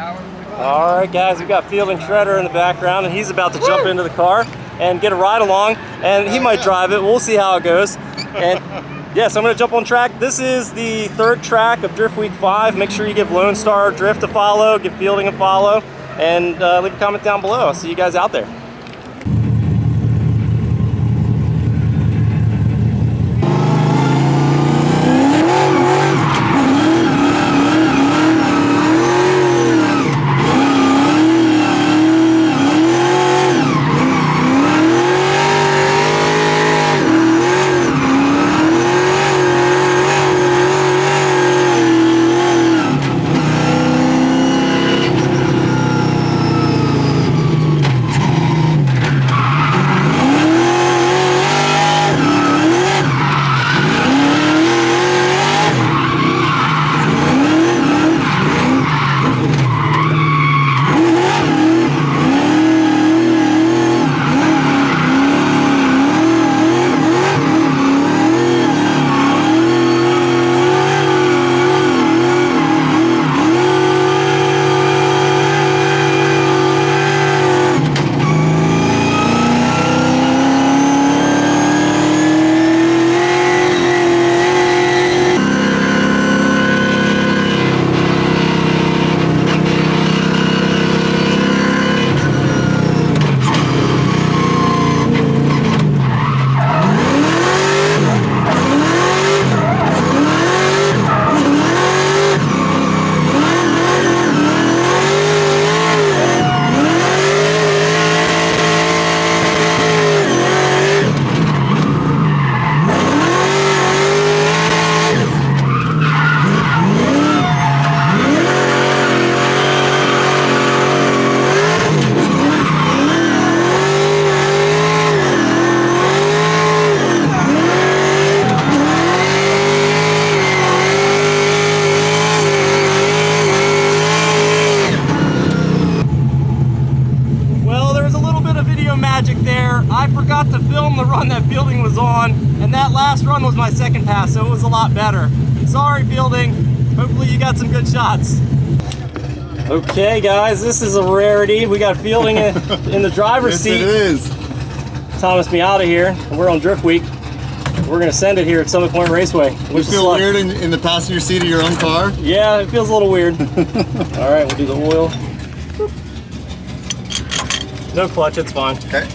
All right, guys, we've got Field and Shredder in the background, and he's about to jump into the car and get a ride along, and he might drive it. We'll see how it goes. And yes, I'm going to jump on track. This is the third track of Drift Week 5. Make sure you give LoneStarDrift a follow, give Fielding a follow, and leave a comment down below. I'll see you guys out there. I forgot to film the run that Fielding was on, and that last run was my second pass, so it was a lot better. Sorry, Fielding. Hopefully you got some good shots. Okay, guys, this is a rarity. We got Fielding in the driver's seat. Yes, it is. Thomas Miata here, and we're on Drift Week. We're gonna send it here at Summit Point Raceway. You feel weird in the passenger seat of your own car? Yeah, it feels a little weird. All right, we'll do the oil. No clutch, it's fine. Okay.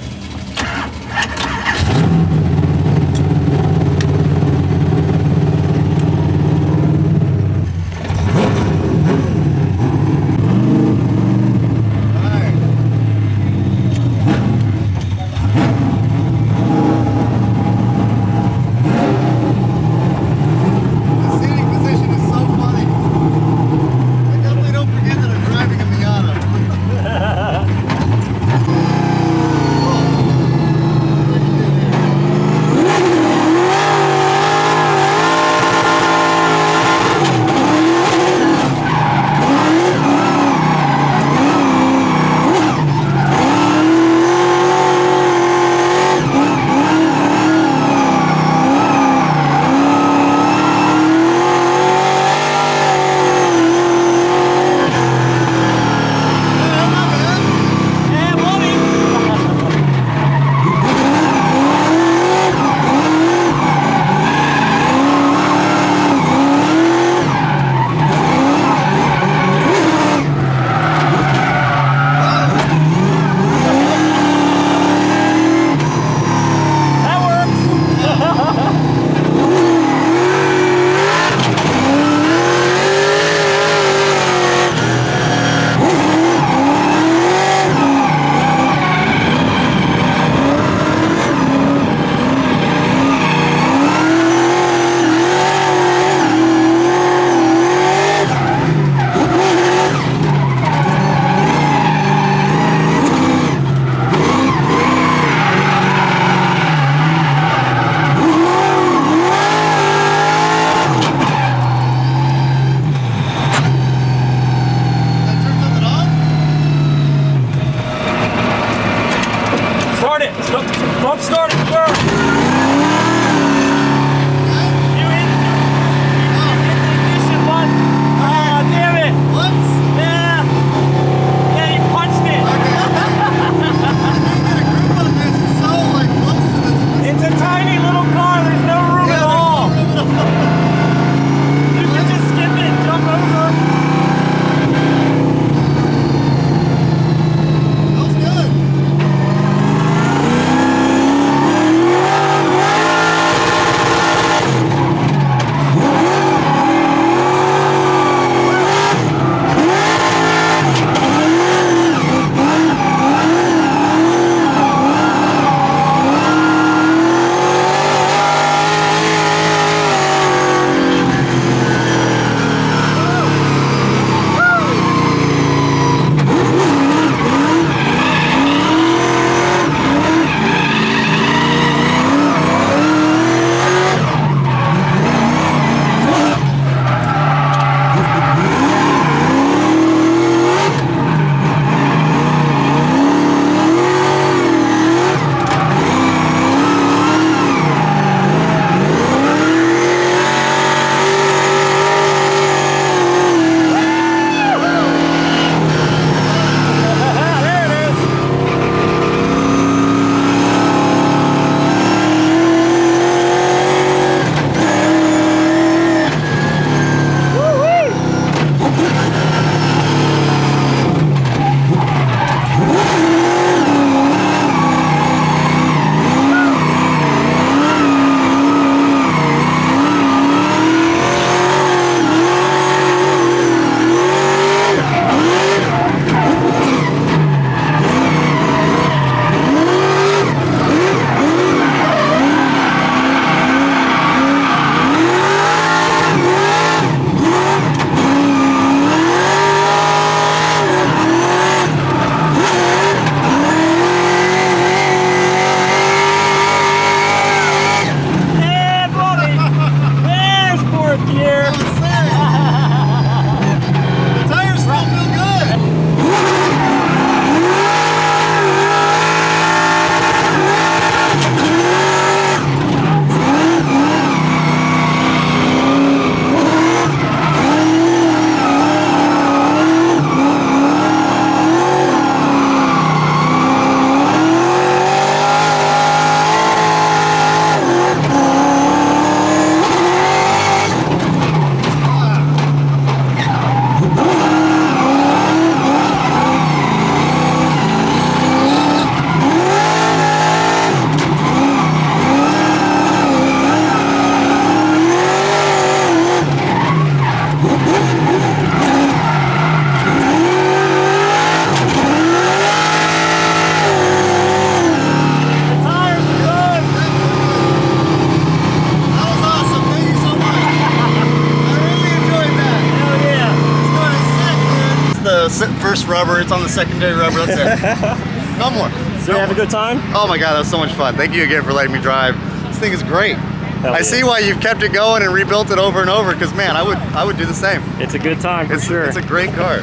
the first rubber. It's on the secondary rubber. That's it. No more. So you have a good time? Oh my God, that was so much fun. Thank you again for letting me drive. This thing is great. I see why you've kept it going and rebuilt it over and over. Because man, I would do the same. It's a good time for sure. It's a great car.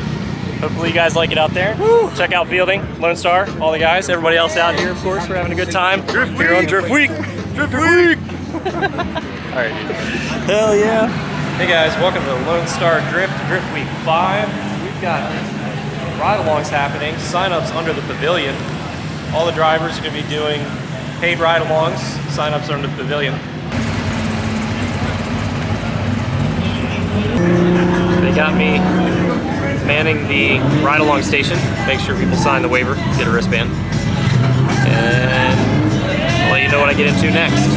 Hopefully you guys like it out there. Woo. Check out Fielding, Lone Star, all the guys, everybody else out here, of course. We're having a good time here on Drift Week. Drift Week. All right, dude. Hell yeah. Hey guys, welcome to Lone Star Drift, Drift Week 5. We've got ride-alongs happening, sign-ups under the pavilion. All the drivers are going to be doing paid ride-alongs, sign-ups under the pavilion. They got me manning the ride-along station, make sure people sign the waiver, get a wristband. And I'll let you know what I get into next.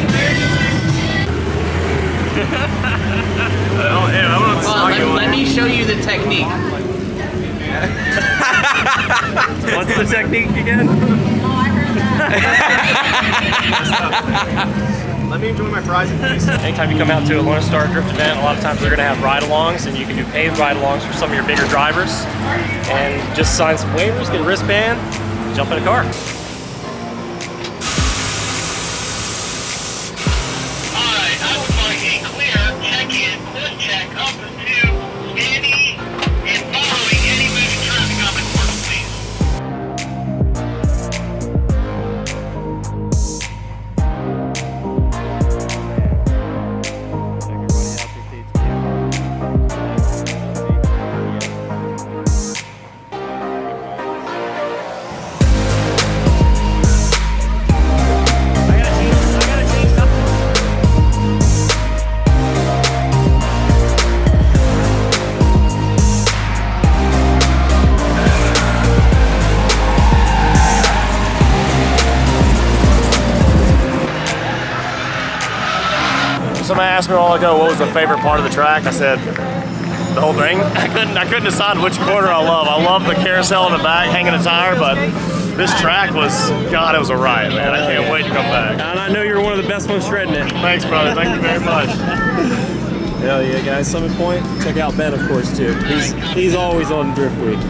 Let me show you the technique. What's the technique again? Let me enjoy my fries in peace. Anytime you come out to a Lone Star Drift event, a lot of times they're going to have ride-alongs, and you can do paid ride-alongs for some of your bigger drivers. And just sign some waivers, get a wristband, jump in a car. Alright, I would like a clear check-in, quick check up to standing and following any moving traffic on the course, please. Somebody asked me a while ago what was the favorite part of the track. I said the whole thing. I couldn't decide which corner I love. I love the carousel in the back, hanging a tire, but this track was, God, it was a riot, man. I can't wait to come back. And I know you're one of the best ones shredding it. Thanks, brother. Thank you very much. Hell yeah, guys. Summit Point. Check out Ben, of course, too. He's always on Drift Week.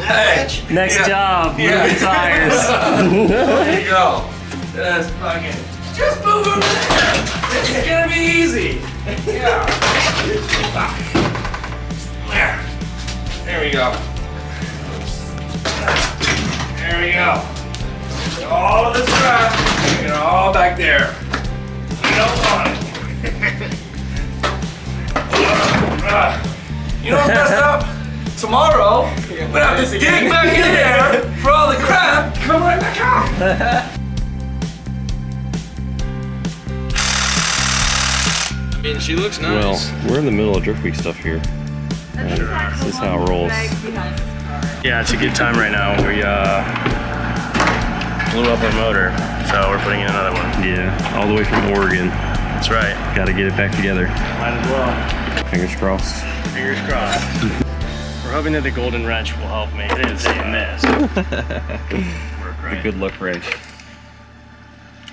Hey, Next job, moving tires. there you go. That's fucking. Just move over there. It's gonna be easy. Yeah. There we go. There we go. All of this track, get it all back there. You don't want it. You know what's messed up? Tomorrow, we're gonna have to dig back in there for all the crap. Come right back out. I mean, she looks nice. Well, we're in the middle of Drift Week stuff here. And this is how it rolls. Yeah, it's a good time right now. We blew up our motor, so we're putting in another one. Yeah, all the way from Oregon. That's right. Got to get it back together. Might as well. Fingers crossed. Fingers crossed. We're hoping that the golden wrench will help make this a mess. The good luck wrench.